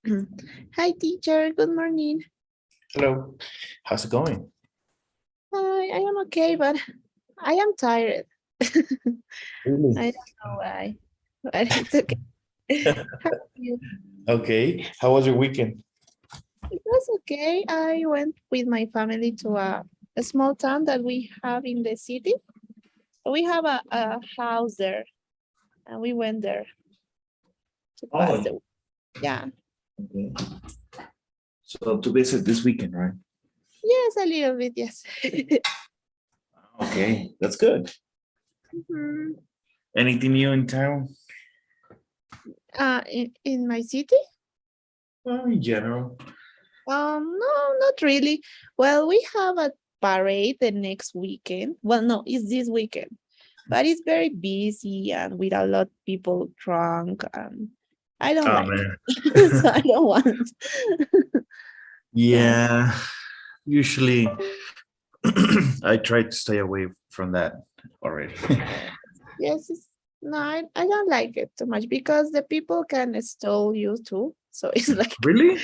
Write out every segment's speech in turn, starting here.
Hi, teacher. Good morning. Hello, how's it going? Hi, I am okay, but I am tired. Really? I don't know why, but it's okay. How are you? Okay, how was your weekend? It was okay. I went with my family to a small town that we have in the city. We have a house there, and we went there to pass Oh, the. Yeah, okay. So to visit this weekend, right? yes, a little bit, yes. Okay, that's good. Mhm. Anything new in town? In my city? Well, in general. No, not really. Well, we have a parade the next weekend. Well, no, it's this weekend, but it's very busy and with a lot of people drunk, and I don't Oh like man. it. So I don't want. Yeah. Yeah, usually I try to stay away from that already. Yes, no, I don't like it too much because the people can stole you too. So it's like, Really?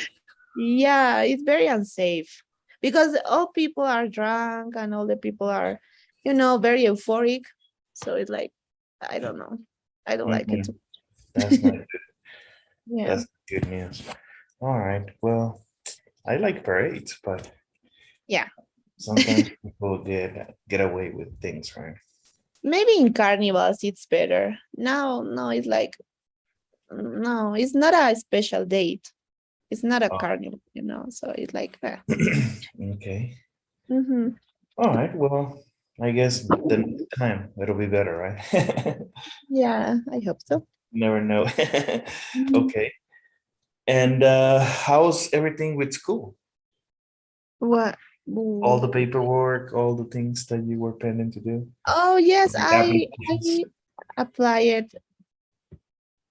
yeah, it's very unsafe because all people are drunk and all the people are, very euphoric. So it's like, I don't know. I don't like it too. Mm-mm. That's not good. Yeah. That's good news. All right. Well, I like parades, but Yeah. sometimes people get away with things, right? Maybe in carnivals it's better. Now, no, it's like, no, it's not a special date. It's not a Oh, carnival. So it's like, okay. mhm. All right. Well, I guess the next time it'll be better, right? Yeah, I hope so. Never know. Mhm. Okay. And how's everything with school? What? All the Ooh. paperwork, all the things that you were planning to do, Oh, yes, the I applications. applied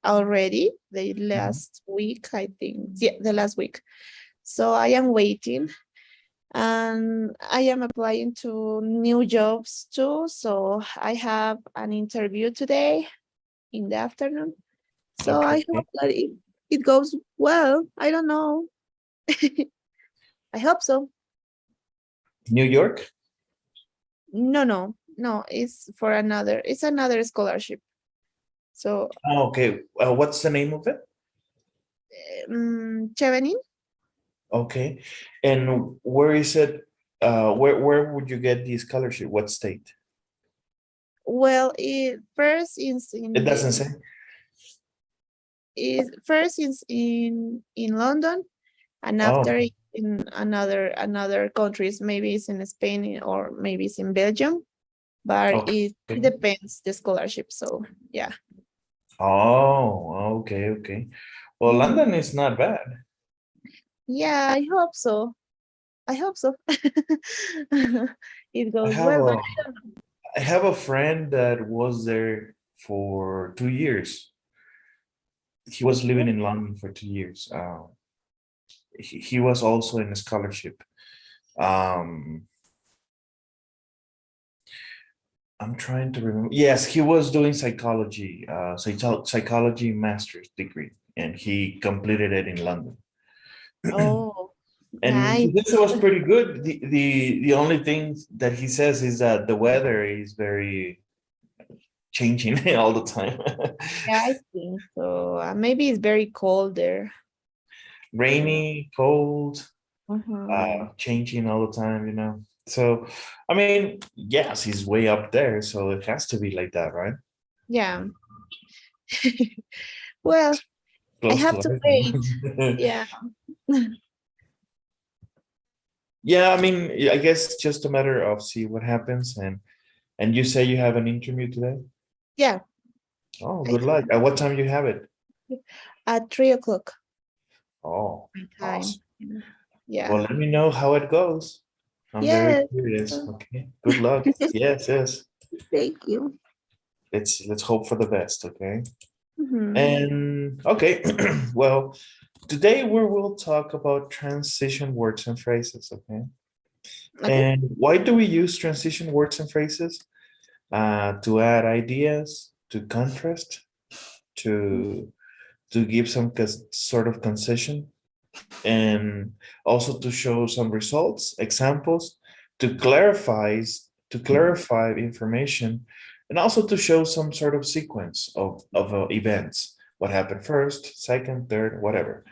already the last week, I think. Yeah, the last week. So I am waiting and I am applying to new jobs too. So I have an interview today in the afternoon. So I Okay. hope that it goes well. I don't know. I hope so. New York? No, no, no. It's another scholarship. So, Oh, okay. What's the name of it? Chevening. Okay. And where is it? Where would you get the scholarship? What state? Well, it first is It doesn't say. in London, and Oh, after in another countries. Maybe it's in Spain or maybe it's in Belgium. But okay. it depends the scholarship. So yeah. Oh, okay, okay. Well, Mhm. London is not bad. Yeah, I hope so. I hope so. It I goes have well, but a I have a friend that was there for 2 years. He was living in London for 2 years. He was also in a scholarship. Um, I'm trying to remember. Yes, he was doing psychology, psychology master's degree, and he completed it in London. oh, And he nice. says it was pretty good. The only thing that he says is that the weather is very changing all the time. Yeah, I think so. Maybe it's very cold there. Rainy, cold, Uh-huh. changing all the time. So, I mean, yes, he's way up there, so it has to be like that, right? Yeah. Well, I Close to have to Earth, wait. no? Yeah. Yeah, I mean, I guess it's just a matter of see what happens, and you say you have an interview today. Yeah, Oh, I good luck. At what time you have it? have at 3 o'clock Oh, my time. awesome. Yeah. Well, let me know how it goes. I'm very Yes. curious. Okay, good luck. Yes, yes. Thank you. Let's hope for the best. Okay. Mhm. And okay, well, today we will talk about transition words and phrases. Okay. Okay. And why do we use transition words and phrases? To add ideas, to contrast, to give some sort of concession. and also to show some results, examples, to clarify information, and also to show some sort of sequence of events, what happened first, second, third, whatever,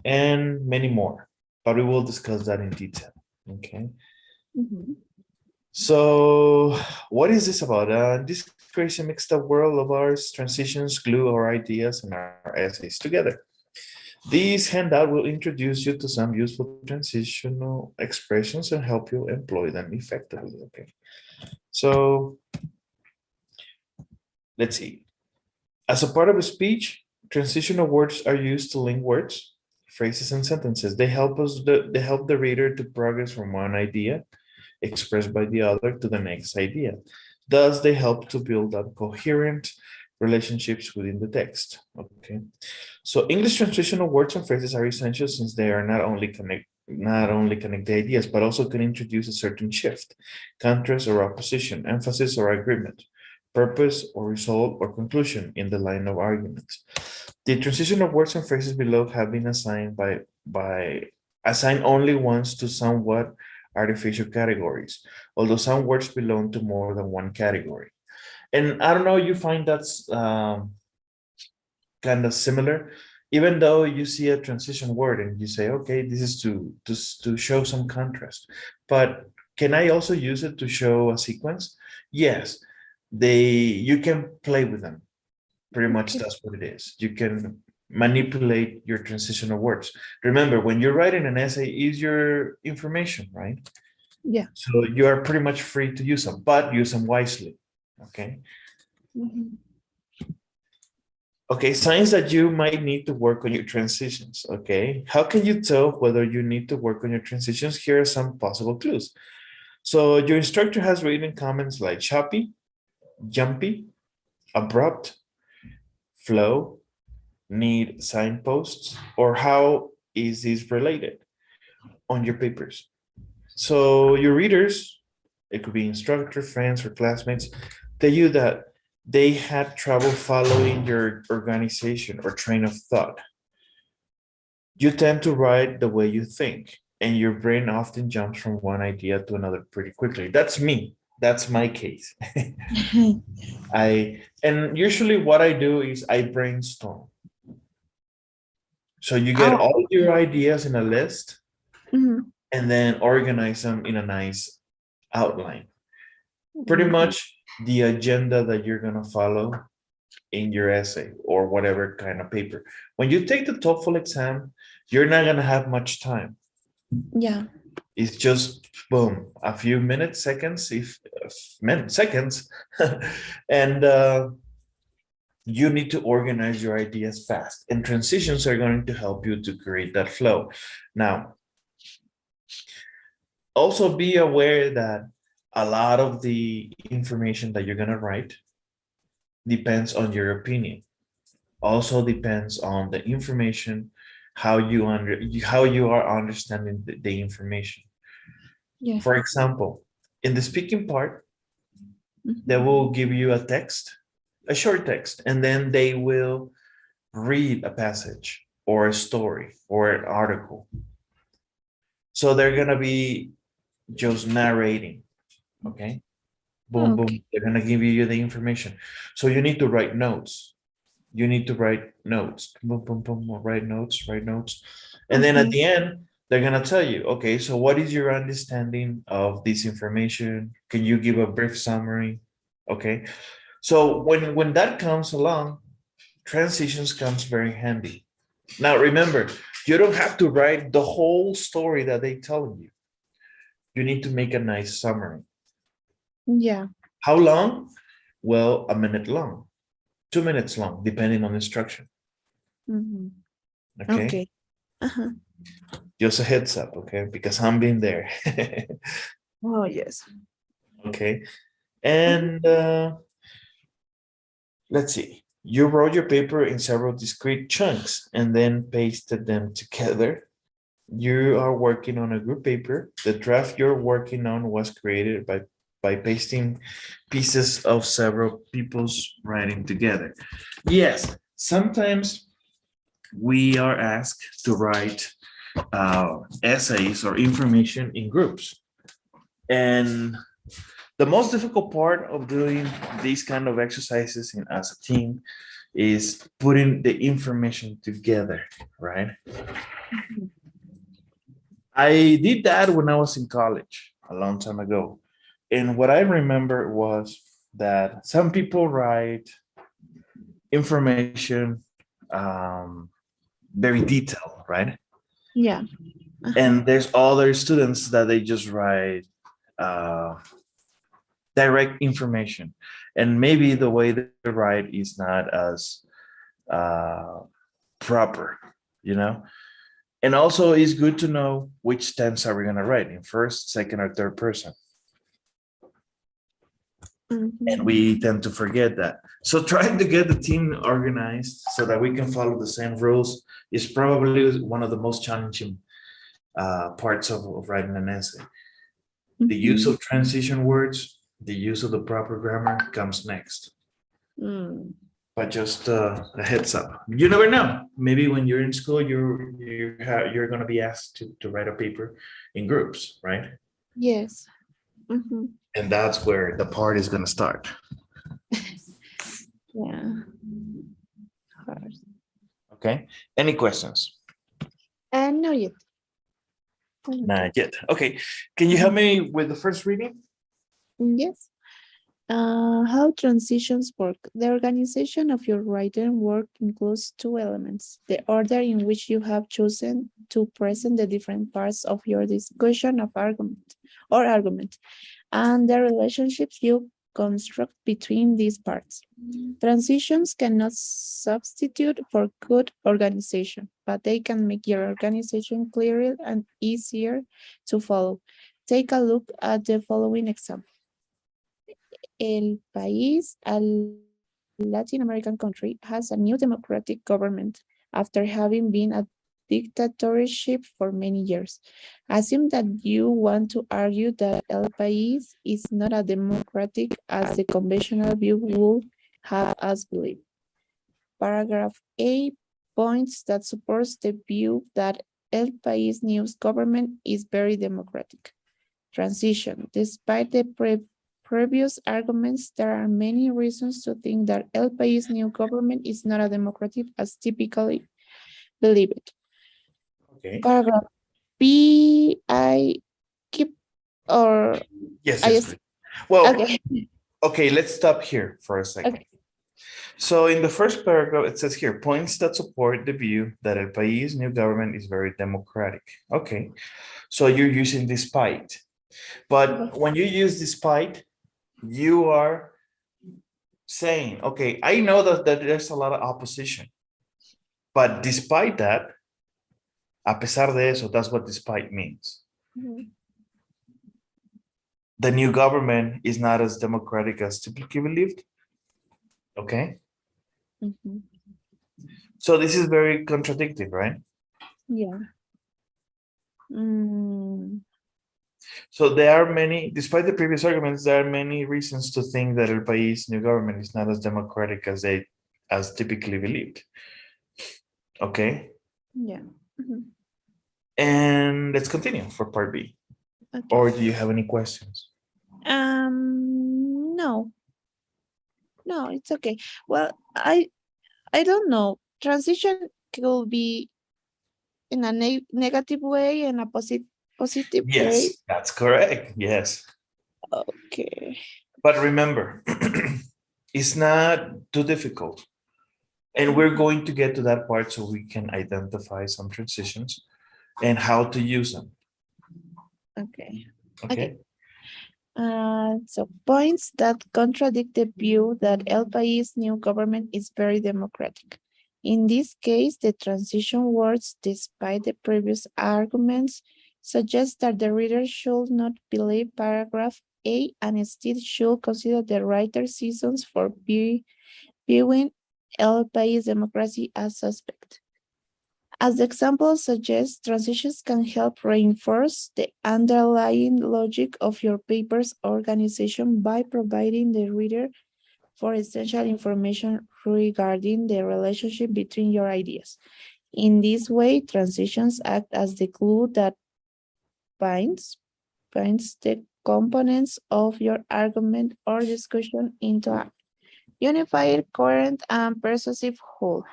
and many more. But we will discuss that in detail. Okay. Mhm. So what is this about? This crazy mixed up world of ours, transitions glue our ideas and our essays together. This handout will introduce you to some useful transitional expressions and help you employ them effectively. Okay. So let's see. As a part of a speech, transitional words are used to link words, phrases, and sentences. They help the reader to progress from one idea expressed by the other to the next idea. Thus, they help to build up coherent relationships within the text. Okay. So English transitional words and phrases are essential since they are not only connect the ideas, but also can introduce a certain shift, contrast or opposition, emphasis or agreement, purpose or result or conclusion in the line of argument. The transitional words and phrases below have been assigned assigned only once to somewhat artificial categories, although some words belong to more than one category. And I don't know, you find that's kind of similar, even though you see a transition word and you say, okay, this is to show some contrast. But can I also use it to show a sequence? Yes, you can play with them. Pretty much Okay. that's what it is. You can manipulate your transitional words. Remember, when you're writing an essay, is your information, right? Yeah. So you are pretty much free to use them, but use them wisely. Okay. Mhm. Okay, signs that you might need to work on your transitions. Okay. How can you tell whether you need to work on your transitions? Here are some possible clues. So your instructor has written comments like choppy, jumpy, abrupt, flow, need signposts, or how is this related on your papers? So your readers, it could be instructor, friends, or classmates, tell you that they had trouble following your organization or train of thought. You tend to write the way you think, and your brain often jumps from one idea to another pretty quickly. That's me. That's my case. And usually what I do is I brainstorm. So you get Oh. all your ideas in a list Mhm. and then organize them in a nice outline. Pretty Mhm. much the agenda that you're going to follow in your essay or whatever kind of paper. When you take the TOEFL exam, you're not going to have much time. Yeah. It's just boom, a few minutes, seconds, if minutes, seconds, and you need to organize your ideas fast. And transitions are going to help you to create that flow. Now, also be aware that a lot of the information that you're going to write depends on your opinion. Also depends on the information, how you are understanding the information. Yeah. For example, in the speaking part, they Mhm. will give you a text, a short text, and then they will read a passage or a story or an article. So they're gonna be just narrating, okay? Boom, boom. Okay. They're gonna give you the information. So you need to write notes. You need to write notes. Boom, boom, boom, boom, write notes, write notes. And then at Okay. the end, they're gonna tell you, okay, so what is your understanding of this information? Can you give a brief summary? Okay. So when that comes along, transitions comes very handy. Now remember, you don't have to write the whole story that they tell you. You need to make a nice summary. Yeah. How long? Well, a minute long, 2 minutes long, depending on instruction. Mhm. Okay. Okay. Uh-huh. Just a heads up, okay? Because I'm being there. Oh, yes. Okay. Mhm. And let's see. You wrote your paper in several discrete chunks and then pasted them together. You are working on a group paper. The draft you're working on was created by pasting pieces of several people's writing together. Yes, sometimes we are asked to write essays or information in groups. And the most difficult part of doing these kind of exercises as a team is putting the information together, right? I did that when I was in college a long time ago. And what I remember was that some people write information very detailed, right? Yeah. And there's other students that they just write uh, direct information. And maybe the way they write is not as proper, you know? And also it's good to know which tense are we gonna write in first, second, or third person. And we tend to forget that. So trying to get the team organized so that we can follow the same rules is probably one of the most challenging parts of writing an essay. The use of transition words, the use of the proper grammar comes next. But just a heads up. You never know. Maybe when you're in school, you're going to be asked to write a paper in groups, right? Yes. And that's where the part is going to start. Yeah. Okay. Any questions? Not yet. Not yet. Okay. Can you help me with the first reading? Yes. How transitions work. The organization of your written work includes two elements: the order in which you have chosen to present the different parts of your discussion of argument, and the relationships you construct between these parts. Transitions cannot substitute for good organization, but they can make your organization clearer and easier to follow. Take a look at the following example. El País, a Latin American country, has a new democratic government after having been a dictatorship for many years. Assume that you want to argue that El País is not as democratic as the conventional view would have us believe. Paragraph A points that supports the view that El País news government is very democratic. Transition. Despite the previous arguments, there are many reasons to think that El País new government is not as democratic as typically believed. Okay. Paragraph B, I keep or Yes, I yes. just, Well, okay. okay, let's stop here for a second. Okay. So in the first paragraph, it says here, points that support the view that El País new government is very democratic. Okay, so you're using despite. But when you use despite, you are saying, okay, I know that there's a lot of opposition. But despite that, a pesar de eso, that's what despite means. The new government is not as democratic as typically believed. Okay. So this is very contradictory, right? Yeah. So there are many, despite the previous arguments, there are many reasons to think that El País new government is not as democratic as typically believed. Okay. Yeah. And let's continue for part B. Okay. Or do you have any questions? No. No, it's okay. Well, I don't know. Transition could be in a negative way and a positive way. Yes, that's correct. Yes. Okay. But remember, it's not too difficult. And we're going to get to that part so we can identify some transitions and how to use them. Okay. Okay. So points that contradict the view that El País new government is very democratic. In this case, the transition words, despite the previous arguments, suggest that the reader should not believe paragraph A and instead should consider the writer's reasons for viewing El País democracy as suspect. As the example suggests, transitions can help reinforce the underlying logic of your paper's organization by providing the reader for essential information regarding the relationship between your ideas. In this way, transitions act as the glue that binds the components of your argument or discussion into a unified, coherent, and persuasive whole.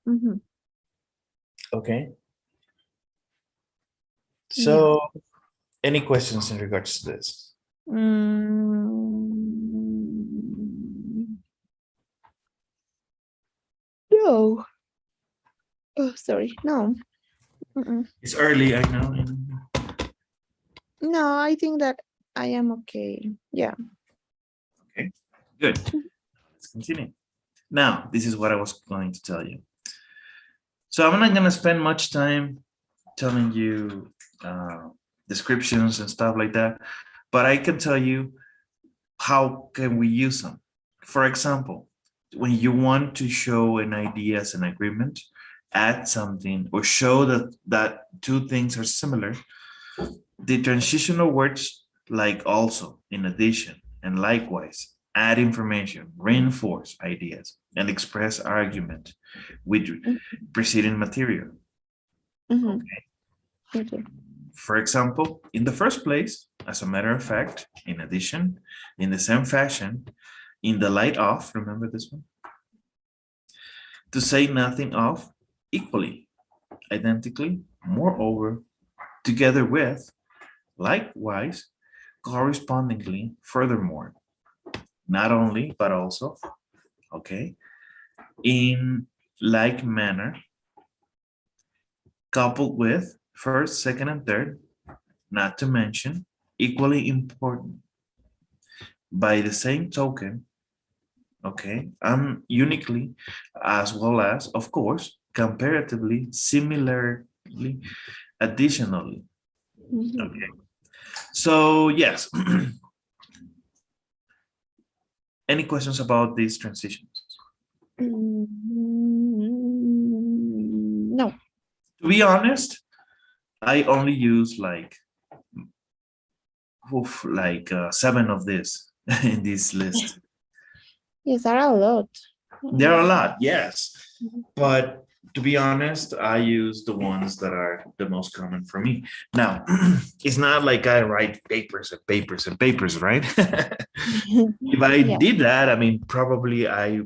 Mhm. Okay. Yeah. So, any questions in regards to this? Mm, no. Oh, sorry. No. Mm-mm. It's early, I know. No, I think that I am okay. Yeah. Okay, good. Let's continue. Now, this is what I was going to tell you. So I'm not going to spend much time telling you descriptions and stuff like that, but I can tell you how can we use them. For example, when you want to show an idea as an agreement, add something or show that two things are similar, the transitional words like also, in addition, and likewise add information, reinforce ideas, and express argument with preceding material. Mm-hmm. Okay. Okay. For example, in the first place, as a matter of fact, in addition, in the same fashion, in the light of, remember this one? To say nothing of, equally, identically, moreover, together with, likewise, correspondingly, furthermore, not only, but also, okay, in like manner, coupled with first, second, and third, not to mention, equally important. By the same token, okay, and uniquely, as well as, of course, comparatively, similarly, additionally. Mhm. Okay, so yes. Any questions about these transitions? No. To be honest, I only use like seven of this in this list. Yes, there are a lot. There are a lot, yes, Mhm. but to be honest, I use the ones that are the most common for me. Now, it's not like I write papers and papers and papers, right? If I Yeah. did that, I mean, probably I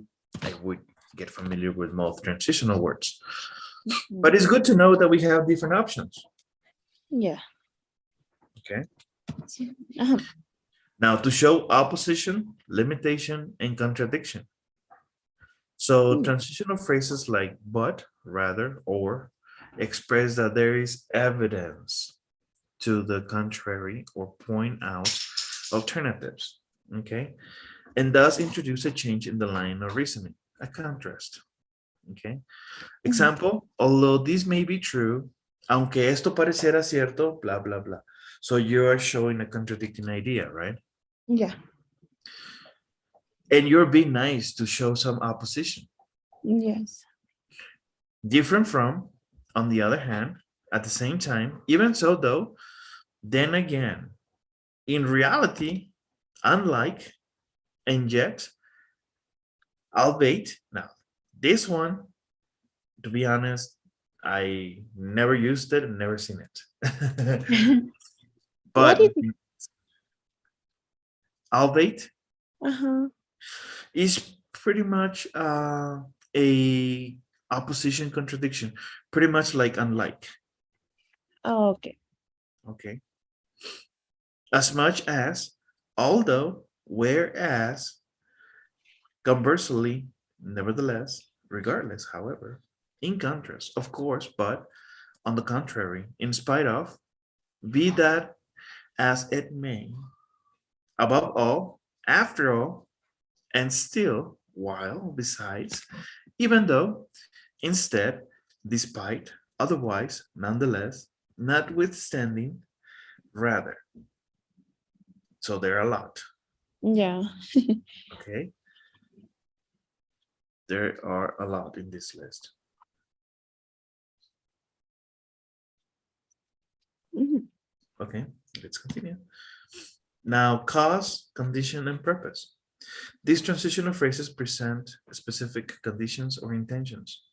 would get familiar with most transitional words. But Mhm. it's good to know that we have different options. Yeah. Okay. Uh-huh. Now, to show opposition, limitation, and contradiction. So Mm. transitional phrases like but, rather, or express that there is evidence to the contrary or point out alternatives. Okay. And thus introduce a change in the line of reasoning, a contrast. Okay. Mhm. Example, although this may be true, aunque esto pareciera cierto, blah, blah, blah. So you are showing a contradicting idea, right? Yeah. And you're being nice to show some opposition. Yes. Different from, on the other hand, at the same time, even so though, then again, in reality, unlike, and yet, albeit, now, this one, to be honest, I never used it and never seen it. What is But it? albeit Uh-huh. is pretty much a opposition contradiction, pretty much like unlike. Oh, okay. Okay. As much as, although, whereas, conversely, nevertheless, regardless, however, in contrast, of course, but on the contrary, in spite of, be that as it may, above all, after all, and still, while, besides, even though, instead, despite, otherwise, nonetheless, notwithstanding, rather. So there are a lot. Yeah. Okay. There are a lot in this list. Mhm. Okay, let's continue. Now, cause, condition, and purpose. These transitional phrases present specific conditions or intentions.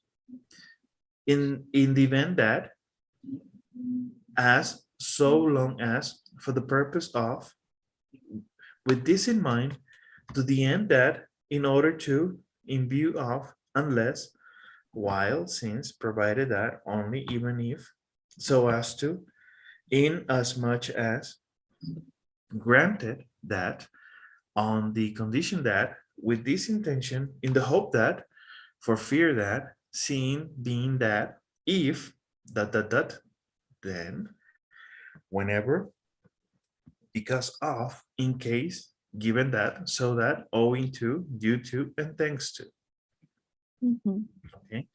In the event that, as, so long as, for the purpose of, with this in mind, to the end that, in order to, in view of, unless, while, since, provided that, only, even if, so as to, in as much as, granted that, on the condition that, with this intention, in the hope that, for fear that, seeing, being that, if, that, then, whenever, because of, in case, given that, so that, owing to, due to, and thanks to. Mhm. Okay,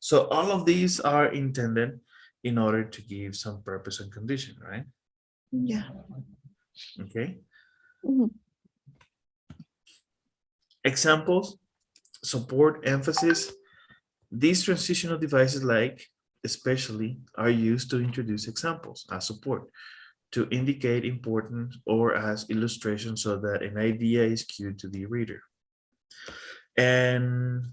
so all of these are intended in order to give some purpose and condition, right? Yeah. Okay, Mhm. examples, support, emphasis. These transitional devices, like especially, are used to introduce examples as support, to indicate importance, or as illustration so that an idea is cued to the reader. And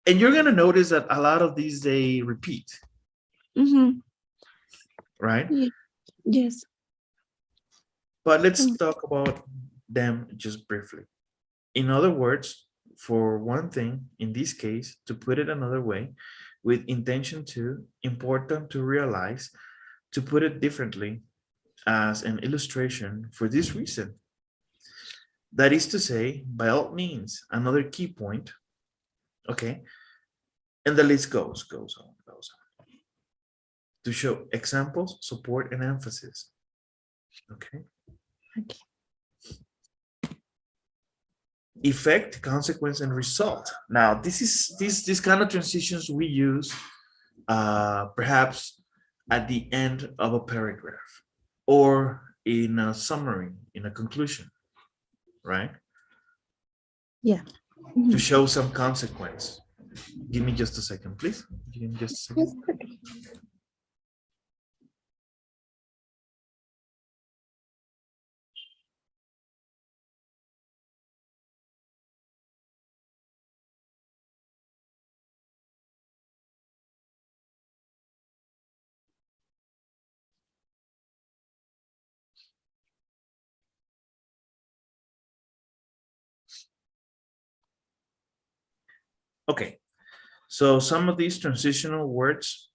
you're gonna notice that a lot of these they repeat, Mhm. right? Yeah. Yes. But let's Mm. talk about them just briefly. In other words, for one thing, in this case, to put it another way, with intention to, important to realize, to put it differently, as an illustration for this reason. That is to say, by all means, another key point, okay, and the list goes on, to show examples, support, and emphasis, okay? Okay. Effect, consequence, and result. Now, this kind of transitions we use perhaps at the end of a paragraph or in a summary, in a conclusion, right? Yeah. To Mhm. show some consequence. Give me just a second, please. Give me just a second. Yes. Okay. Okay, so some of these transitional words,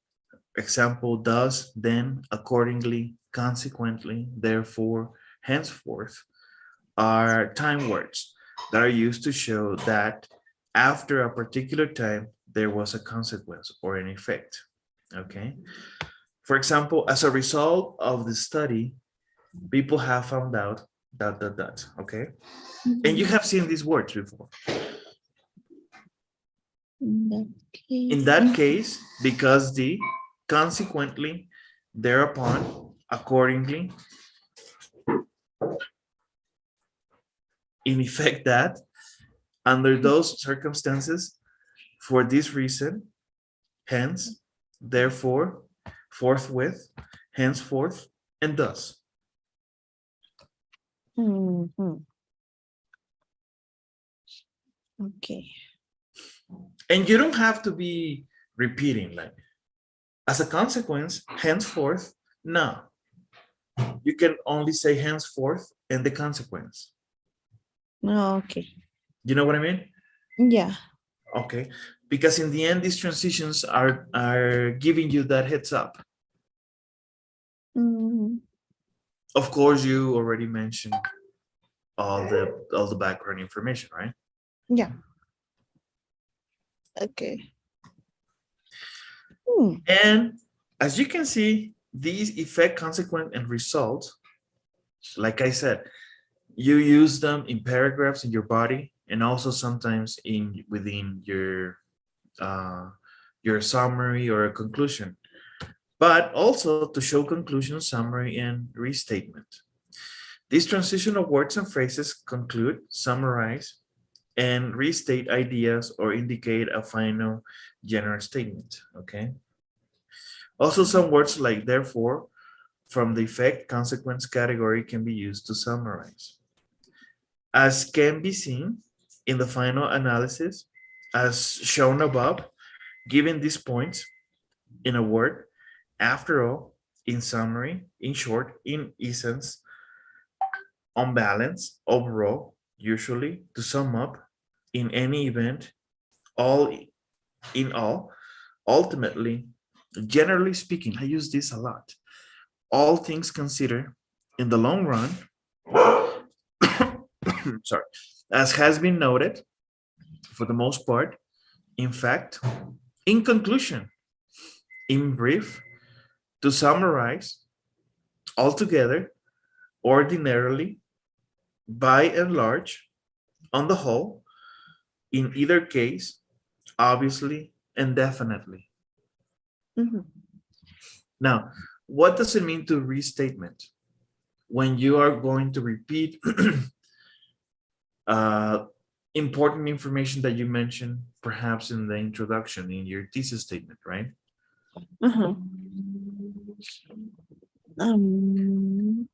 example, thus, then, accordingly, consequently, therefore, henceforth, are time words that are used to show that after a particular time, there was a consequence or an effect. Okay. For example, as a result of the study, people have found out that. Okay. And you Mhm. have seen these words before. In that In case. that case, because the, consequently, thereupon, accordingly, in effect that, under those circumstances, for this reason, hence, therefore, forthwith, henceforth, and thus. Mhm. Okay. And you don't have to be repeating like, as a consequence, henceforth, no. You can only say henceforth and the consequence. Okay. You know what I mean? Yeah. Okay. Because in the end, these transitions are giving you that heads up. Mhm. Of course, you already mentioned all the background information, right? Yeah. Okay. Hmm. And as you can see, these effect, consequence, and result, like I said, you use them in paragraphs in your body and also sometimes in within uh, your summary or a conclusion, but also to show conclusion, summary, and restatement. These transitional words and phrases conclude, summarize, and restate ideas or indicate a final general statement. Okay. Also, some words like therefore from the effect consequence category can be used to summarize. As can be seen in the final analysis, as shown above, Given these points in a word, after all, in summary, in short, in essence, on balance, overall, usually, to sum up, in any event, all in all, ultimately, generally speaking, I use this a lot. All things considered, in the long run, sorry, as has been noted, for the most part, in fact, in conclusion, in brief, to summarize, altogether, ordinarily, by and large, on the whole, in either case, obviously, and definitely. Mhm. Now, what does it mean to restatement? When you are going to repeat uh, important information that you mentioned, perhaps in the introduction, in your thesis statement, right? Uh-huh. Um,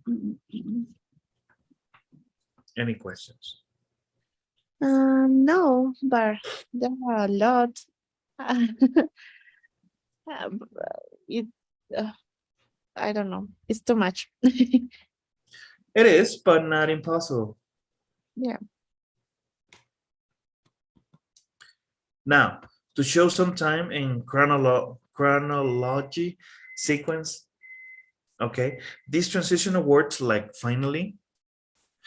Any questions? no, but there are a lot. It, uh, I don't know. It's too much. It is, but not impossible. Yeah. Now, to show some time in chronology sequence, okay, these transitional words like finally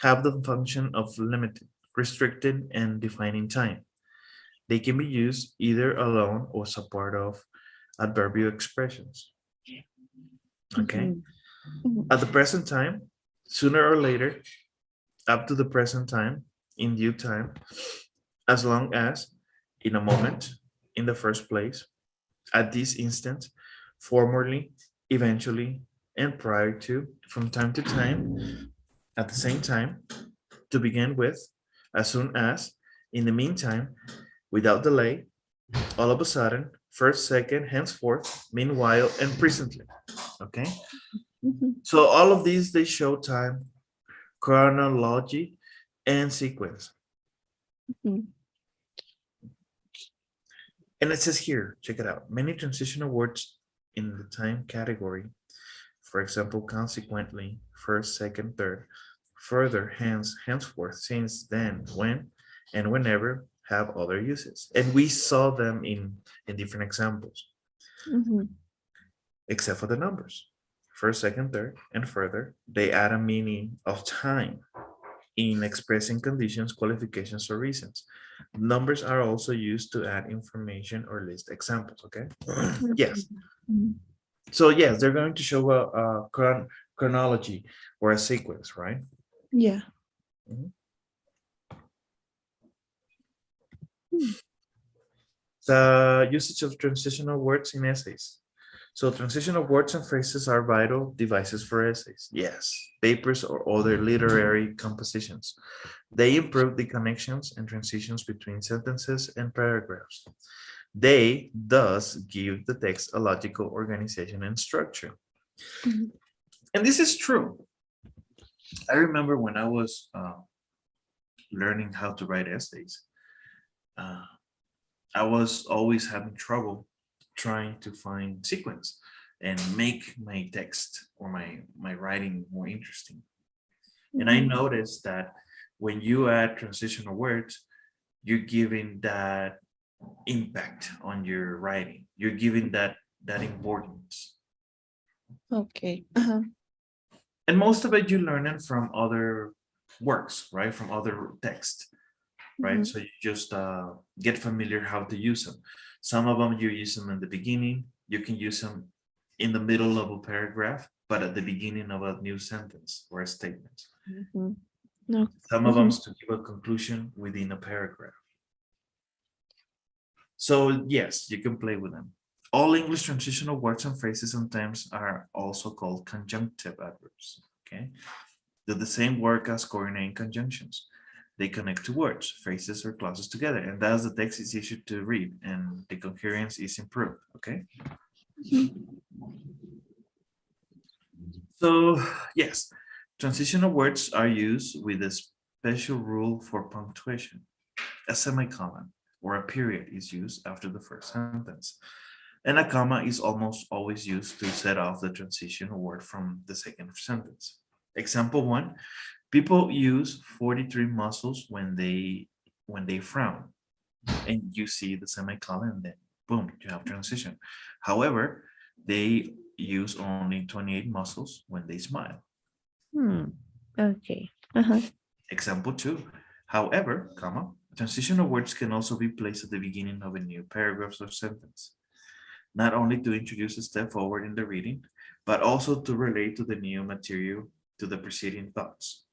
have the function of limiting, restricting, and defining time. They can be used either alone or as a part of adverbial expressions. Okay. Mhm. Mhm. At the present time, sooner or later, up to the present time, in due time, as long as, in a moment, in the first place, at this instant, formerly, eventually, and prior to, from time to time, at the same time, to begin with, as soon as, in the meantime, without delay, all of a sudden, first, second, henceforth, meanwhile, and presently. Okay? Mhm. So all of these, they show time, chronology, and sequence. Mhm. And it says here, check it out. Many transitional words in the time category, for example, consequently, first, second, third, further, hence, henceforth, since, then, when, and whenever have other uses. And we saw them in different examples, Mhm. except for the numbers. First, second, third, and further, they add a meaning of time in expressing conditions, qualifications, or reasons. Numbers are also used to add information or list examples, okay? Yes. Mhm. So yes, they're going to show a chronology or a sequence, right? Yeah. Mhm. Hmm. The usage of transitional words in essays. So transitional words and phrases are vital devices for essays. Yes, papers or other literary compositions. They improve the connections and transitions between sentences and paragraphs. They thus give the text a logical organization and structure. Mhm. And this is true. I remember when I was learning how to write essays, uh, I was always having trouble trying to find sequence and make my text or my writing more interesting. And I Mhm. noticed that when you add transitional words, you're giving that impact on your writing. You're giving that importance. Okay. Uh-huh. And most of it you learn it from other works, right? From other text, right? Mhm. So you just get familiar how to use them. Some of them you use them in the beginning. You can use them in the middle of a paragraph, but at the beginning of a new sentence or a statement. Mhm. No. Some of them Mhm. to give a conclusion within a paragraph. So yes, you can play with them. All English transitional words and phrases sometimes are also called conjunctive adverbs. Okay, do the same work as coordinating conjunctions. They connect two words, phrases, or clauses together, and thus the text is easier to read and the coherence is improved. Okay, Mhm. so yes, transitional words are used with a special rule for punctuation, a semicolon. or a period is used after the first sentence. And a comma is almost always used to set off the transition word from the second sentence. Example one, people use 43 muscles when they frown. And you see the semicolon, and then boom, you have transition. However, they use only 28 muscles when they smile. Okay. Uh-huh. Example two, however, comma, transitional words can also be placed at the beginning of a new paragraph or sentence, not only to introduce a step forward in the reading, but also to relate to the new material to the preceding thoughts.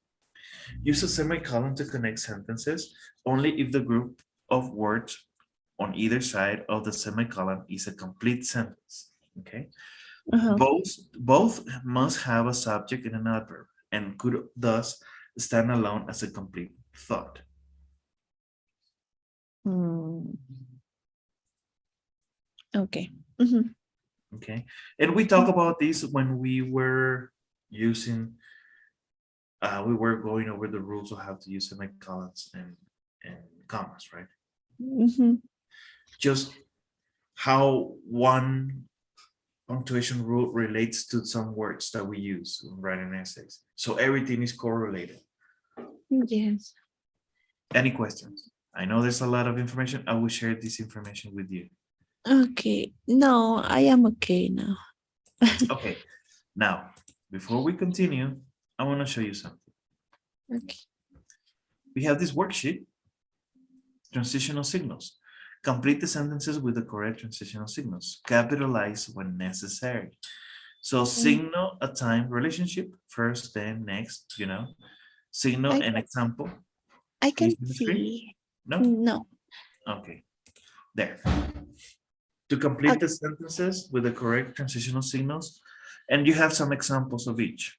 Use a semicolon to connect sentences only if the group of words on either side of the semicolon is a complete sentence. Okay. Uh-huh. Both must have a subject and an adverb and could thus stand alone as a complete thought. Hmm. Okay. Mhm. Okay. And we talk about this when we were using we were going over the rules of how to use semicolons and commas, right? Mhm. Just how one punctuation rule relates to some words that we use in writing essays. So everything is correlated. Yes. Any questions? I know there's a lot of information. I will share this information with you. Okay. No, I am okay now. Okay, now, before we continue, I want to show you something. Okay. We have this worksheet, transitional signals. Complete the sentences with the correct transitional signals. Capitalize when necessary. So Mm, signal a time relationship, first, then, next. Signal I an can example. I Can you can see the screen? see. No? No. Okay, there. To complete Okay. the sentences with the correct transitional signals, and you have some examples of each.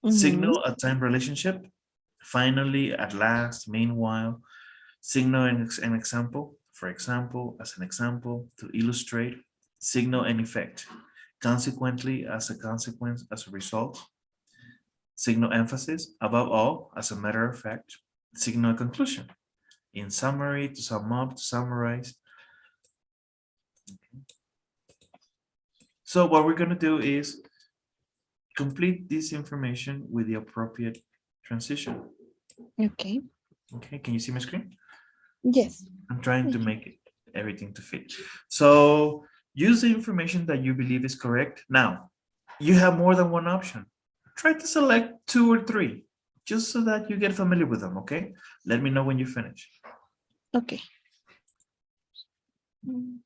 Mm-hmm. Signal a time relationship. Finally, at last, meanwhile. Signal an example. For example, as an example, to illustrate. Signal an effect. Consequently, as a consequence, as a result. Signal emphasis. Above all, as a matter of fact. Signal conclusion. In summary, to sum up, to summarize. So what we're going to do is complete this information with the appropriate transition. Okay. Okay, can you see my screen? Yes. I'm trying to make everything to fit. So use the information that you believe is correct. Now, you have more than one option. Try to select 2 or 3, just so that you get familiar with them, okay? Let me know when you finish. Okay. Mhm.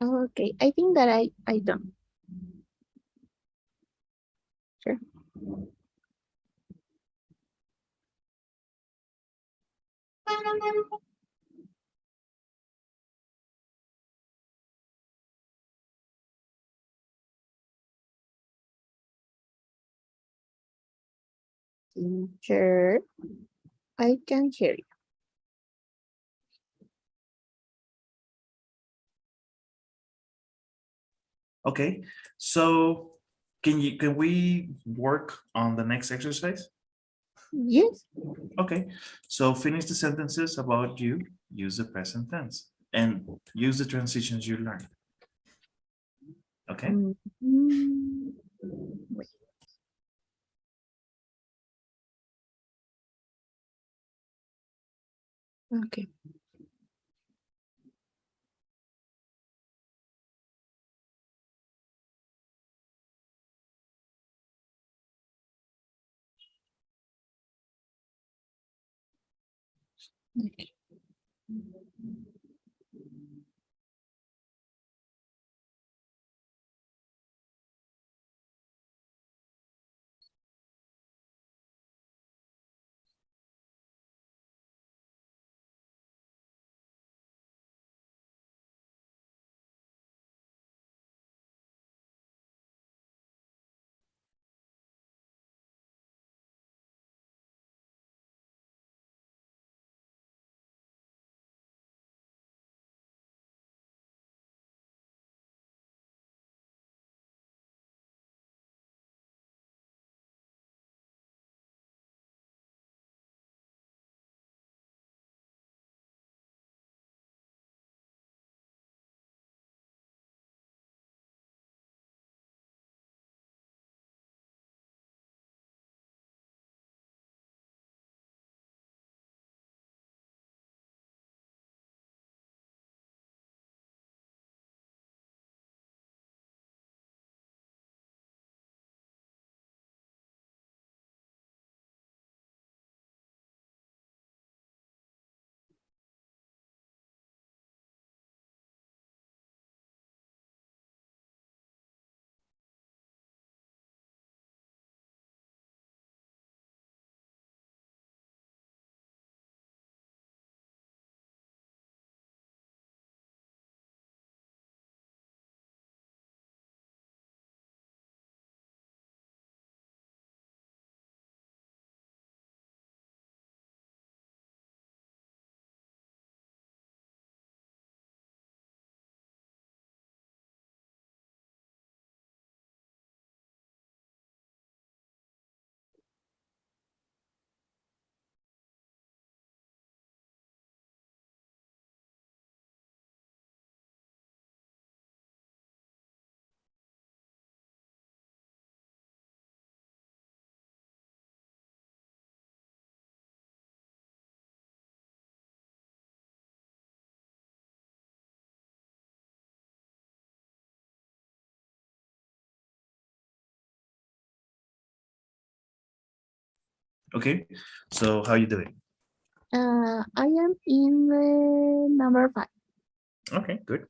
Okay, I think that I don't. Sure. Sure, I can hear you. Okay, so can we work on the next exercise? Yes. Okay, so finish the sentences about you, use the present tense, and use the transitions you learned. Okay, Mhm. Wait. Okay. Okay. okay. So how you doing? I am in the number 5. Okay, good.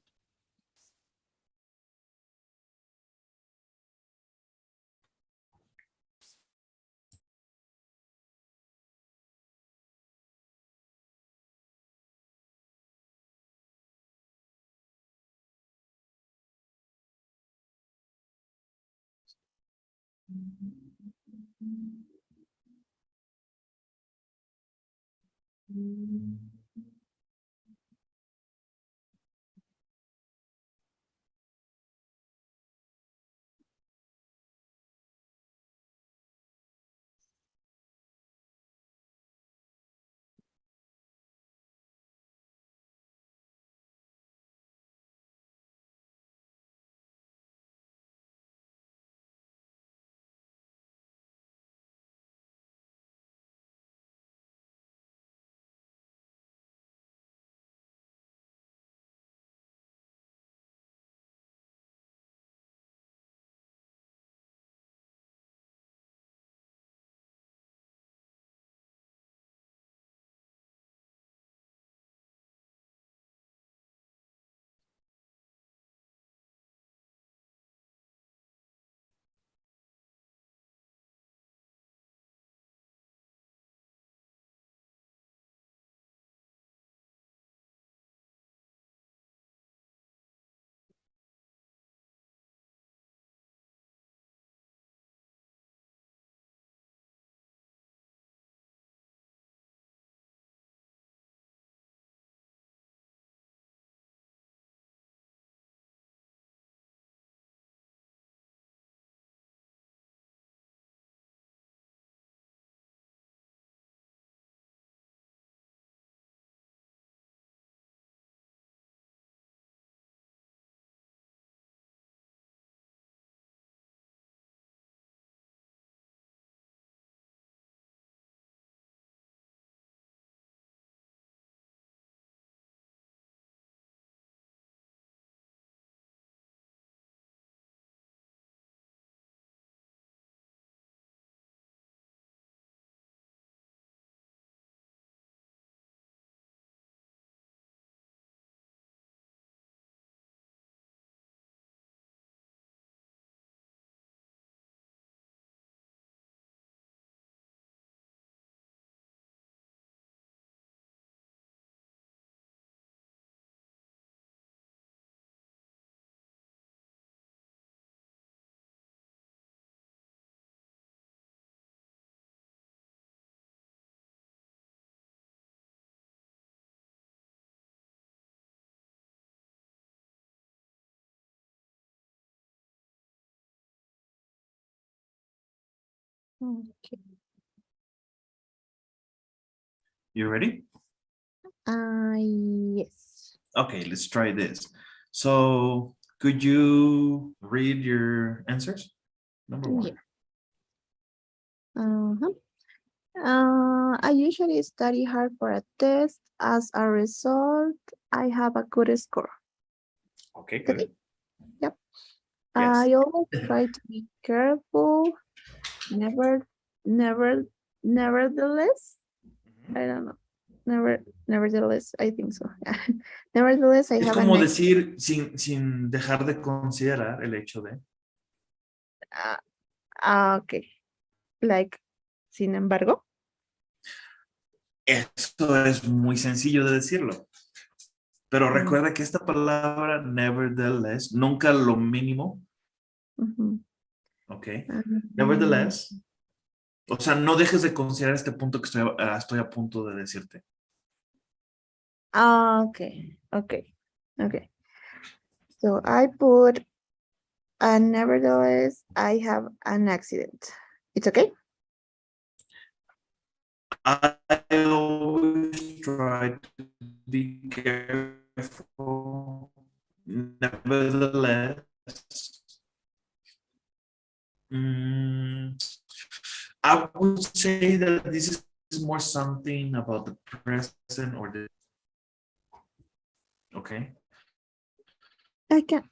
Okay. You ready? Yes. Okay, let's try this. So could you read your answers? Number one. Yeah. Uh-huh. I usually study hard for a test. As a result, I have a good score. Okay, Okay. good. Yep. Yes. I always try to be careful. Never, nevertheless, Ujú. I don't know. Nevertheless, I think so. Nevertheless, I Es have an como next. decir sin dejar de considerar el hecho de. Okay. Like, sin embargo. Esto es muy sencillo de decirlo. Pero Mm, recuerda que esta palabra, nevertheless, nunca lo mínimo, ujú. ¿ok? Mm, Nevertheless, o sea, no dejes de considerar este punto que estoy a punto de decirte. okay. Okay. So I put, nevertheless, I have an accident. It's okay? I always try to be careful. Nevertheless, mm, I would say that this is more something about the present or the, okay? I can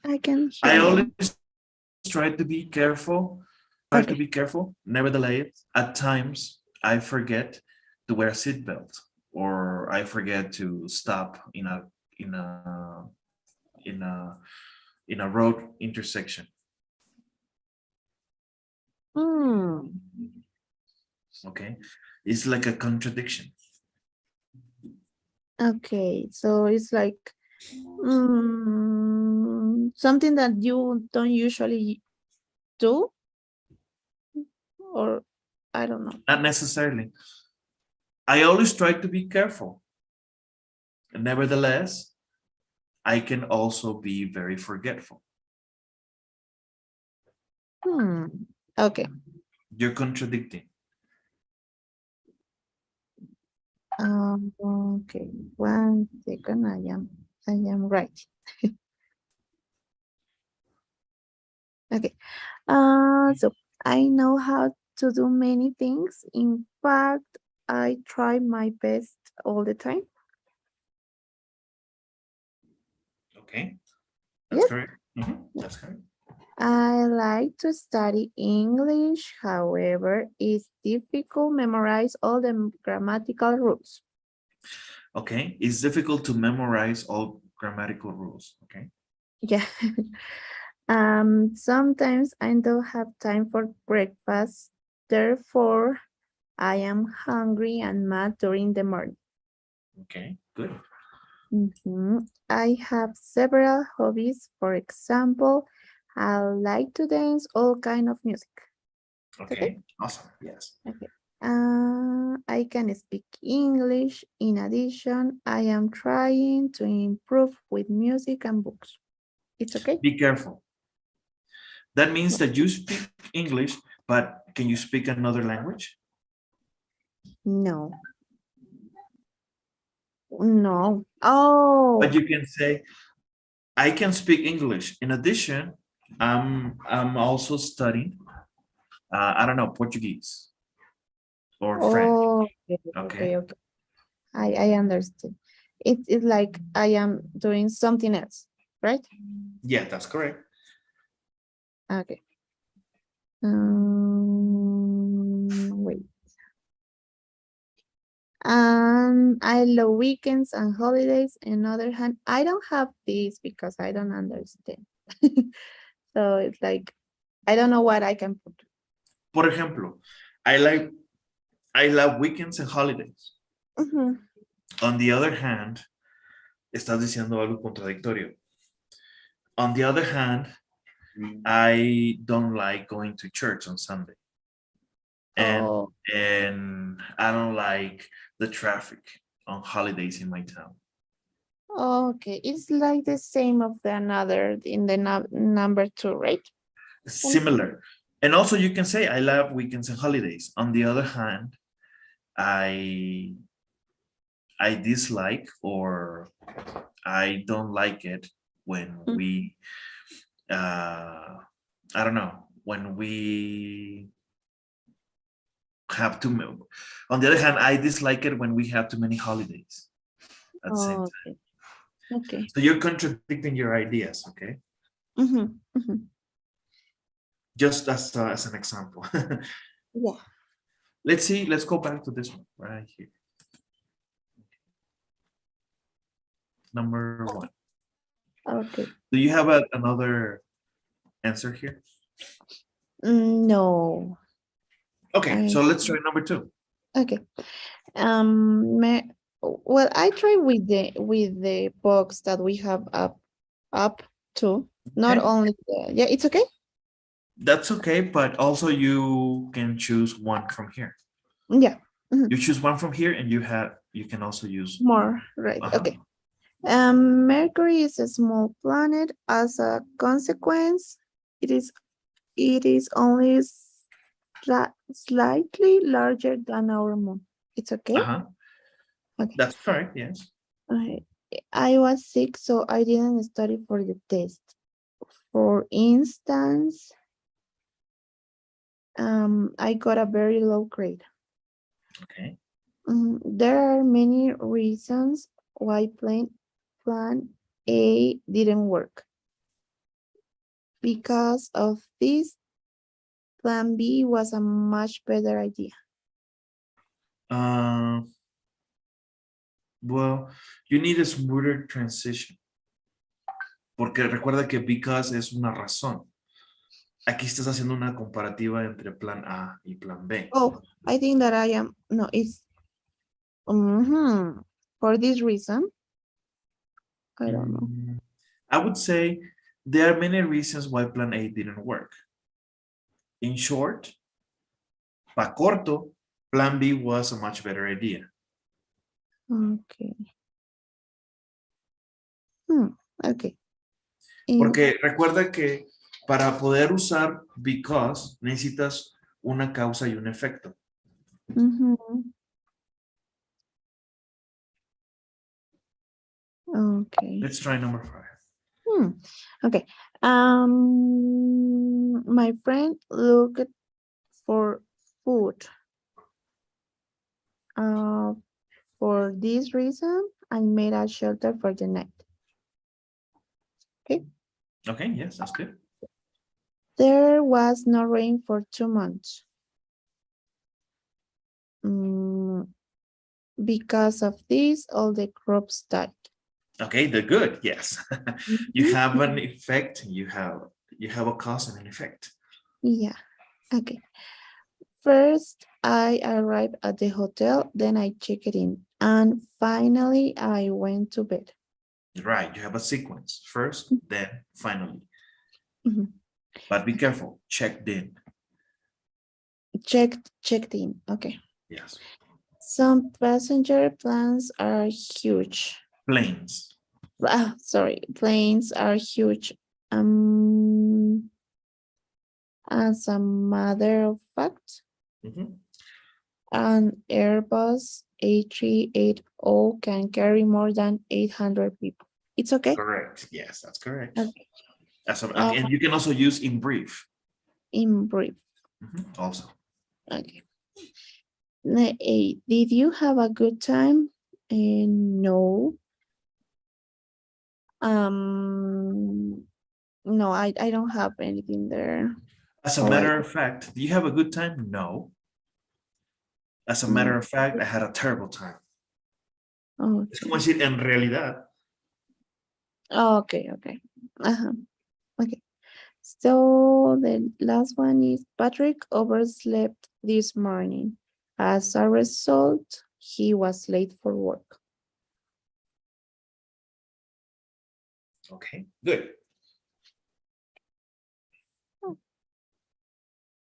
I hear you. always try to be careful, Okay. Nevertheless, at times I forget to wear a seatbelt or I forget to stop in a in a in a road intersection. Hmm. Okay, it's like a contradiction. Okay. So it's like something that you don't usually do, or I don't know. Not necessarily. I always try to be careful. Nevertheless, I can also be very forgetful. Okay. You're contradicting. Okay. 1 second. I am right. Okay. So I know how to do many things. In fact, I try my best all the time. Okay, that's Yes. correct. Mhm, that's correct. I like to study English. However, it's difficult memorize all the grammatical rules. Okay, it's difficult to memorize all grammatical rules. Okay. Yeah. Sometimes I don't have time for breakfast. Therefore, I am hungry and mad during the morning. Okay, good. I have several hobbies. For example, I like to dance all kind of music. Okay. Okay, awesome. Yes. Okay. I can speak English. In addition, I am trying to improve with music and books. It's okay? Be careful. That means that you speak English, but can you speak another language? No. No. Oh, But you can say, I can speak English. In addition, I'm also studying, I don't know, Portuguese or French. oh, Okay. okay. I understand. It's like I am doing something else, right? Yeah, that's correct. Okay. Wait. I love weekends and holidays. On the other hand, I don't have this because I don't understand. So it's like I don't know what I can put. Por ejemplo, I like I love weekends and holidays. Mhm. On the other hand, estás diciendo algo contradictorio. On the other hand, I don't like going to church on Sunday. And Oh, and I don't like the traffic on holidays in my town. okay. It's like the same of the another in the number two, right? Similar. And also you can say, I love weekends and holidays. On the other hand, I dislike or I don't like it when Mm. we, I don't know, when we have too, on the other hand, I dislike it when we have too many holidays at the same Oh, time. okay. Okay. So you're contradicting your ideas, okay? Mhm, mhm. Just as an example. Yeah. Let's see, let's go back to this one right here. Number 1. Okay. Do you have another answer here? No. Okay, I so let's try number 2. okay. Well, I try with the box that we have up to. Not Okay, only yeah, it's okay. that's okay, but also you can choose one from here. Yeah. Mhm. You choose one from here, and you can also use. More right. Uh-huh. Okay. Mercury is a small planet. As a consequence, it is only slightly larger than our moon. It's okay. Uh-huh. Okay. That's correct. Yes. I I was sick, so I didn't study for the test. For instance, I got a very low grade. Okay. There are many reasons why plan A didn't work. Because of this, plan B was a much better idea. Uh, well, you need a smoother transition. Porque recuerda que because es una razón. Aquí estás haciendo una comparativa entre plan A y plan B. Oh, I think that I am, no, it's, for this reason, I don't know. I would say there are many reasons why plan A didn't work. In short, pa corto, plan B was a much better idea. Okay. Okay. Porque recuerda que para poder usar because necesitas una causa y un efecto. Okay. Let's try number 5. Okay. My friend looked for food. For this reason, I made a shelter for the night. Okay. Okay, yes, that's good. There was no rain for 2 months. Because of this, all the crops died. Okay, they're good. Yes. You Mhm. have an effect, you have a cause and an effect. Yeah. Okay. First, I arrived at the hotel, then I checked in, and finally I went to bed. Right, you have a sequence. First, then finally. Mhm. But be careful, checked in. Checked in. Okay. Yes. Some passenger planes are huge. Planes. Sorry, planes are huge. As a matter of fact, Mhm. an Airbus A380 can carry more than 800 people. It's okay? Correct. Yes, that's correct. Okay. And you can also use in brief. In brief. Also. Okay. Did you have a good time? No. No, I don't have anything there. As a Oh, matter of fact, do you have a good time? No. As a matter of fact, I had a terrible time. Es como okay. decir, en realidad. Okay, okay. Okay. So the last one is Patrick overslept this morning. As a result, he was late for work. Okay, good.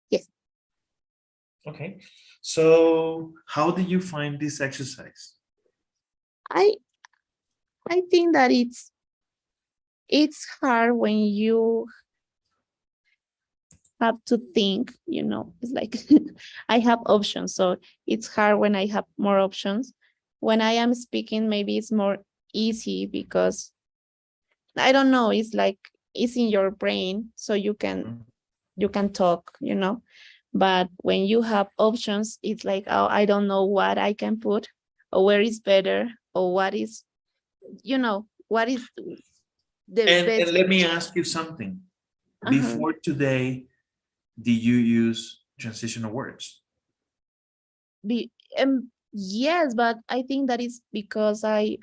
Yes. Okay, so how did you find this exercise? I think that it's hard when you have to think, it's like I have options. So it's hard when I have more options. When I am speaking, maybe it's more easy because I don't know, it's like it's in your brain, so you can talk, But when you have options, it's like, oh, I don't know what I can put or where is better or what is the And best. let me ask you something. Uh-huh. Before today, do you use transitional words? Be Yes, but I think that is because I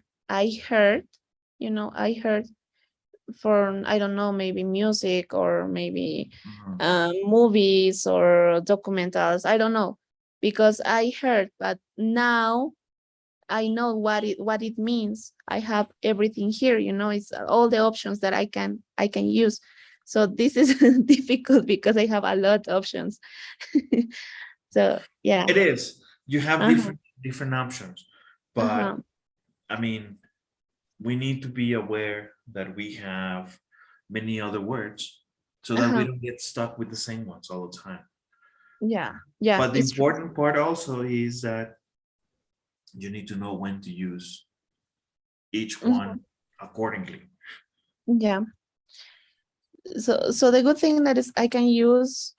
heard, I heard from, I don't know, maybe music or maybe Mhm. movies or documentals. I don't know, because I heard, but now I know what it means. I have everything here, it's all the options that I can use. So this is difficult because I have a lot of options. So yeah. It is. You have Uh-huh. different options, but Uh-huh. I mean, we need to be aware that we have many other words so that we Uh-huh. don't get stuck with the same ones all the time. Yeah. Yeah, But the it's true. important part also is that you need to know when to use each one Mhm. accordingly. Yeah. So the good thing that is I can use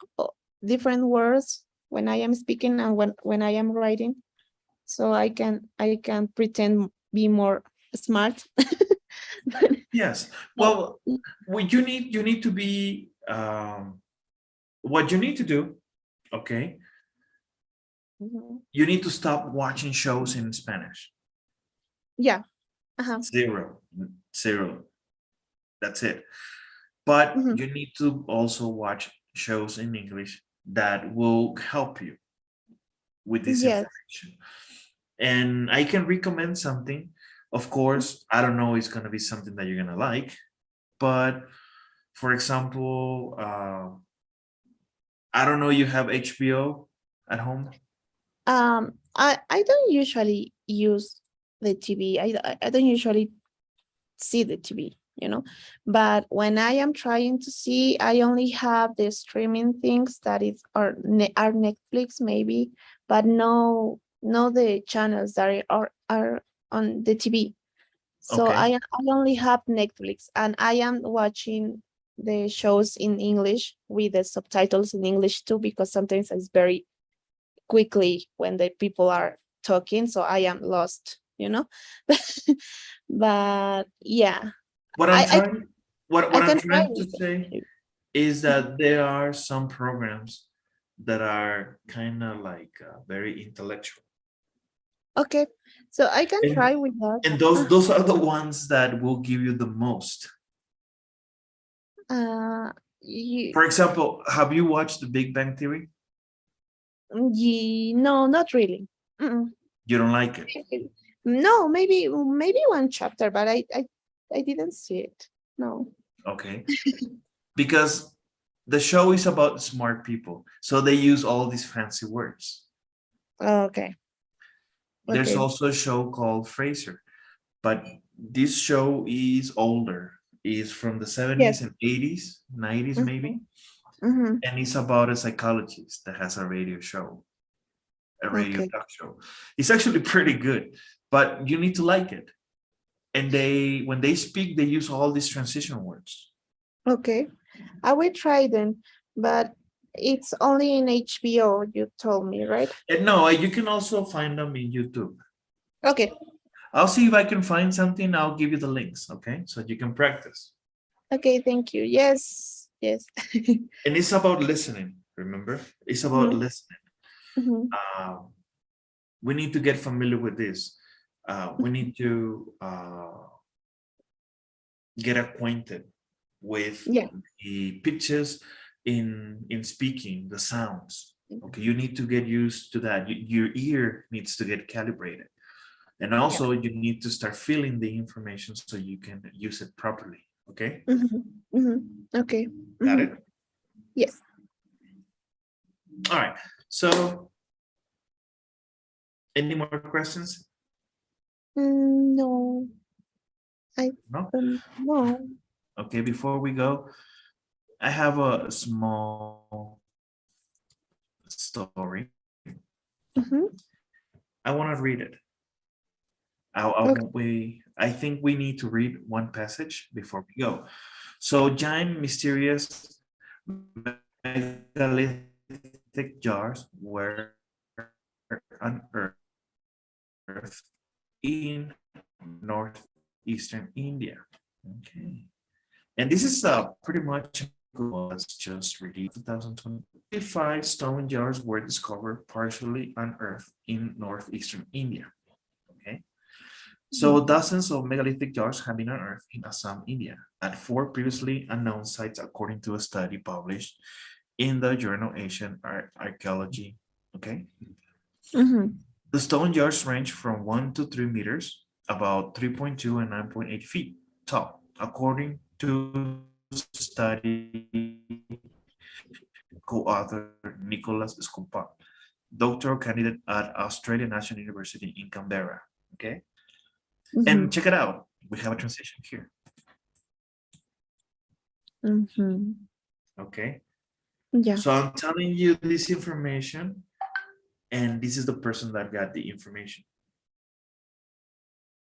different words when I am speaking and when I am writing. So I can pretend be more smart. Yes. But Well, you need to be what you need to do, okay? mhm. You need to stop watching shows in Spanish. Yeah. Uh-huh. Zero. Zero. That's it. But Mhm. you need to also watch shows in English that will help you with this Yes. information. And I can recommend something. Of course, I don't know it's going to be something that you're going to like, but for example, I don't know, you have HBO at home? I don't usually use the TV. I don't usually see the TV, But when I am trying to see, I only have the streaming things that is are Netflix maybe, but no the channels that are on the TV. So Okay. I only have Netflix, and I am watching the shows in English with the subtitles in English too, because sometimes it's very quickly when the people are talking, so I am lost, But yeah, What I'm I I trying what I I'm can try trying to with say it. is that there are some programs that are kind of like very intellectual. Okay, so I can And try with that. and those are the ones that will give you the most. Uh, you, For example, have you watched The Big Bang Theory? no, not really. Mm-mm. You don't like it. No, maybe one chapter, but I didn't see it. No. Okay. Because the show is about smart people. So they use all these fancy words. Okay. There's Okay. also a show called Fraser, but this show is older. Is from the 70s Yes. and 80s, 90s maybe. Mm-hmm. And it's about a psychologist that has a radio Okay. talk show. It's actually pretty good, but you need to like it. And when they speak, they use all these transition words. Okay. I will try then, but it's only in HBO, you told me, right? And no, you can also find them in YouTube. Okay. I'll see if I can find something. I'll give you the links, okay? So you can practice. Okay, thank you. Yes. Yes. And it's about listening, remember? It's about Mhm, listening. mhm. Um, we need to get familiar with this. We need to get acquainted with Yeah. the pitches in speaking, the sounds. Okay, you need to get used to that. Your ear needs to get calibrated. And Yeah. also you need to start feeling the information so you can use it properly. Okay, Mhm, mhm. Okay. got Mhm. it? Yes. All right. So any more questions? No, I No? don't know. Okay, before we go, I have a small story. Mhm. I want to read it. Okay. I think we need to read one passage before we go. So, giant, mysterious, megalithic jars were unearthed in northeastern India. Okay. And this is pretty much was just released 2020. 55 stone jars were discovered partially unearthed in northeastern India. Okay. So Mhm. dozens of megalithic jars have been unearthed in Assam, India, at 4 previously unknown sites, according to a study published in the journal Asian Archaeology. Okay. Mhm. The stone jars range from 1 to 3 meters, about 3.2 and 9.8 feet tall, according to study co-author Nicholas Scopa, doctoral candidate at Australian National University in Canberra. Okay. And Mhm. check it out. We have a transition here. Mhm. Okay. Yeah. So I'm telling you this information, and this is the person that got the information.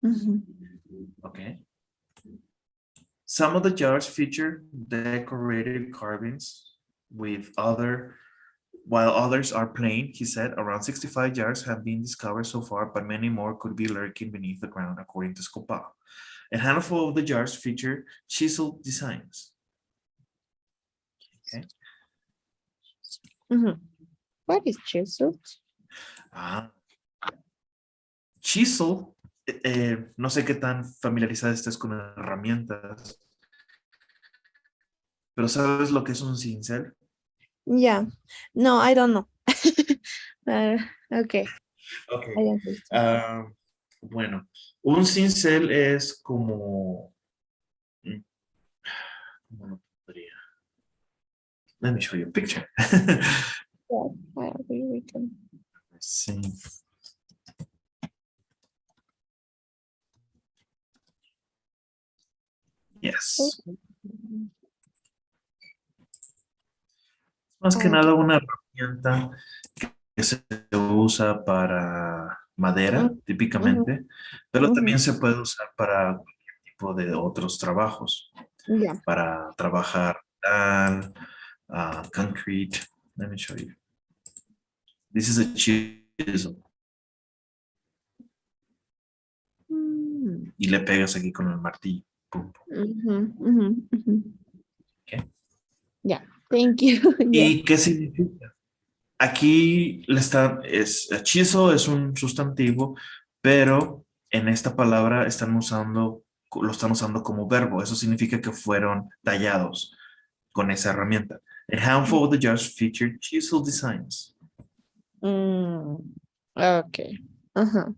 Mhm. Okay. Some of the jars feature decorated carvings with other, while others are plain. He said around 65 jars have been discovered so far, but many more could be lurking beneath the ground, according to Scopa. A handful of the jars feature chiseled designs. Okay. Mhm. What is chisel? Ah, chisel, no sé qué tan familiarizada estés con herramientas, pero ¿sabes lo que es un cincel? Yeah. No, I don't know. Uh, okay. Ok. I understand. Ah, bueno, un cincel es como, mm, ¿cómo lo podría? Let me show you a picture. Yeah, I agree with them. Sí. Yes. Okay. Más que Okay. nada una herramienta que se usa para madera, Mm, mhm, típicamente, pero también mhm. se puede usar para cualquier tipo de otros trabajos, Yeah. para trabajar metal, concrete. Let me show you. This is a chisel. Mm. Y le pegas aquí con el martillo. Pum, pum. Mhm, mhm, mhm. ¿Ok? Yeah. Thank you. Yeah. ¿Y qué significa? Aquí chisel es un sustantivo, pero en esta palabra lo están usando como verbo. Eso significa que fueron tallados con esa herramienta. A handful of the jars featured chisel designs. Mm. Okay. Uh-huh.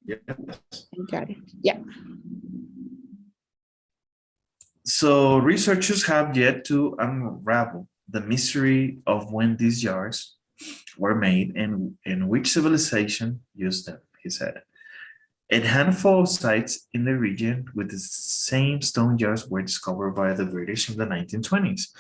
Yes. I got it. Yeah. So researchers have yet to unravel the mystery of when these jars were made and which civilization used them, he said. A handful of sites in the region with the same stone jars were discovered by the British in the 1920s.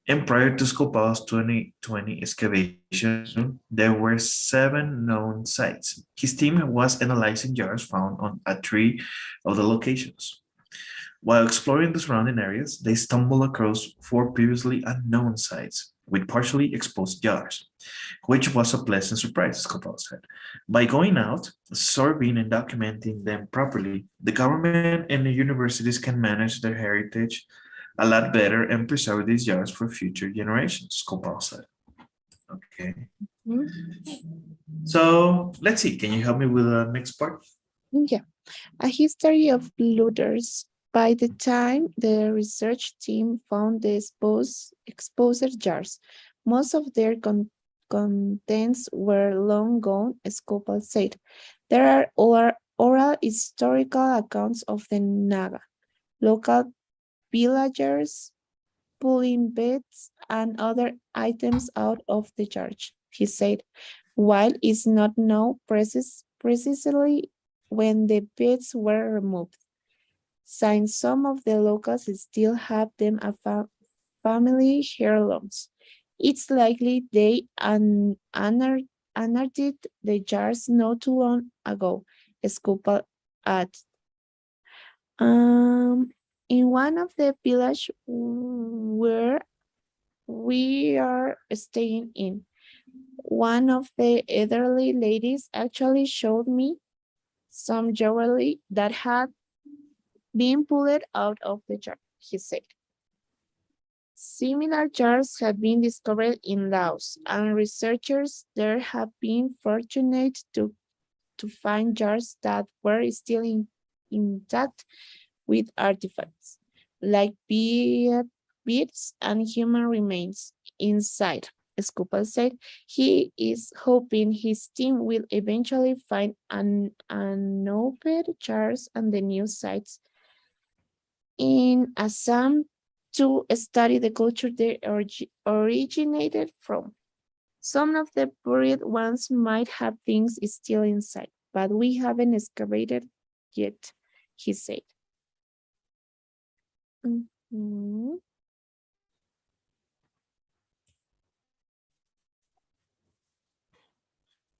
And prior to Scopal's 2020 excavation, there were 7 known sites. His team was analyzing jars found on at 3 of the locations. While exploring the surrounding areas, they stumbled across 4 previously unknown sites with partially exposed jars, which was a pleasant surprise, Scopal said. By going out, absorbing and documenting them properly, the government and the universities can manage their heritage a lot better and preserve these jars for future generations, Scopal said. Okay. Mhm. So let's see. Can you help me with the next part? Yeah. A history of looters. By the time the research team found the exposed jars, most of their contents were long gone, Scopal said. There are oral historical accounts of the Naga, local villagers pulling beds and other items out of the church, he said, while it's not known precisely when the beds were removed. Since some of the locals still have them family heirlooms. It's likely they unearthed the jars not too long ago, Scopa added. Um, in one of the village where we are staying in, one of the elderly ladies actually showed me some jewelry that had been pulled out of the jar, he said. Similar jars have been discovered in Laos, and researchers there have been fortunate to find jars that were still intact with artifacts, like beads and human remains inside. Scoopal said he is hoping his team will eventually find an unopened jars on the new sites in Assam to study the culture they originated from. Some of the buried ones might have things still inside, but we haven't excavated yet, he said. Mhm.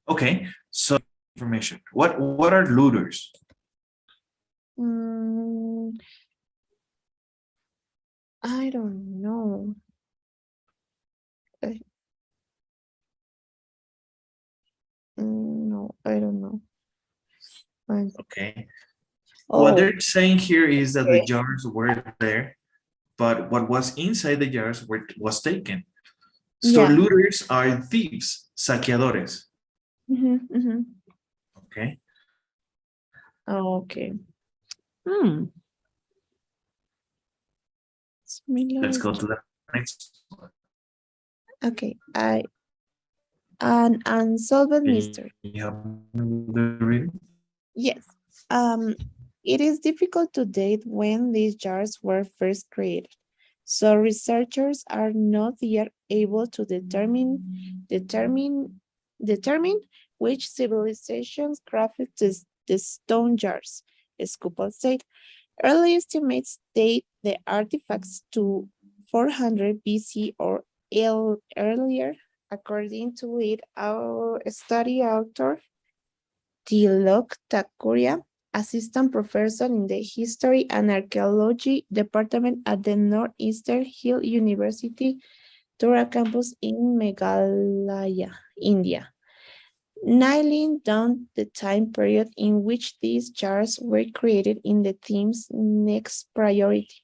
Okay, so information. What are looters? Mm, I don't know. I- no, I don't know. Okay. What Oh, they're saying here is that the okay. jars were there, but what was inside the jars was taken. So Yeah. looters are thieves, saqueadores. Mm-hmm. Okay. Okay. Hmm. Let's Similar. go to the next one. Okay. An unsolved Can mystery. you help me with the reading? Yes. Um, it is difficult to date when these jars were first created. So researchers are not yet able to determine which civilizations crafted the stone jars. Scoopal said early estimates date the artifacts to 400 BC or earlier, according to lead our study author Tilok Takuria, assistant professor in the History and Archaeology Department at the Northeastern Hill University, Tura campus in Meghalaya, India. Nailing down the time period in which these jars were created in the team's next priority,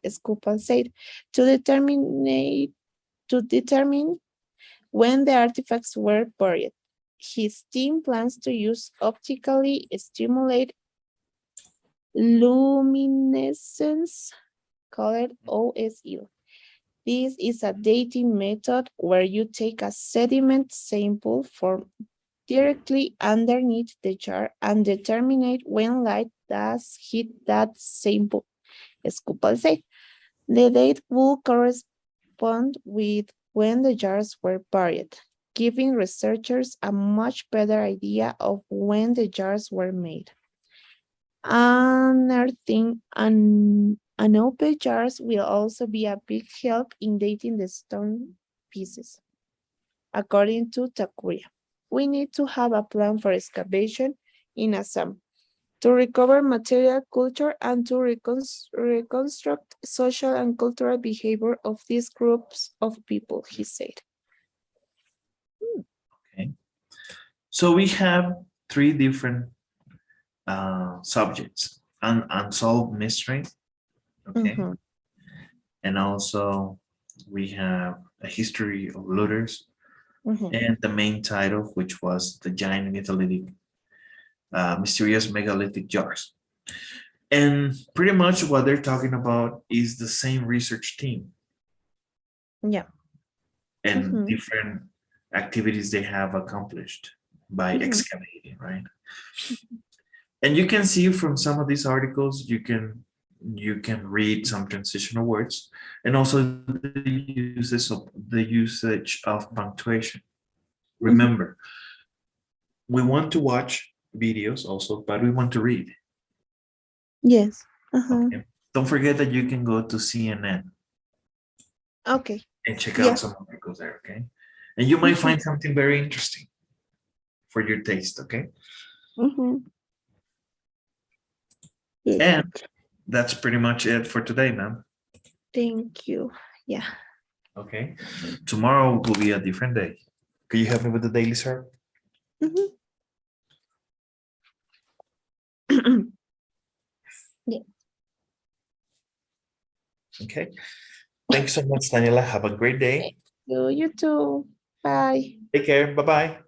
Skupal said, to determine when the artifacts were buried. His team plans to use optically stimulated luminescence called OSL. This is a dating method where you take a sediment sample from directly underneath the jar and determine when light does hit that sample. Skupal said the date will correspond with when the jars were buried, giving researchers a much better idea of when the jars were made. Unearthing unopened jars will also be a big help in dating the stone pieces. According to Takuya, we need to have a plan for excavation in Assam to recover material culture and to reconstruct social and cultural behavior of these groups of people, he said. Okay. So we have three different subjects: unsolved mystery. Okay. Mhm, And also we have a history of looters mhm, and the main title, which was the giant mysterious megalithic jars. And pretty much what they're talking about is the same research team yeah. and Mhm, different activities they have accomplished by mhm, excavating, right? And you can see from some of these articles, you can read some transitional words and also the usage of punctuation. mhm. Remember, we want to watch videos also, but we want to read. Yes. Uh-huh. Okay. Don't forget that you can go to CNN Okay. and check out Yes. some articles there, okay? And you might find something very interesting for your taste, okay? Mhm. And Perfect. that's pretty much it for today, ma'am. Thank you. Yeah. Okay. Tomorrow will be a different day. Can you help me with the daily, sir? Mhm. Yeah. Okay. Thanks so much, Daniela. Have a great day. You too. Bye. Take care. Bye-bye.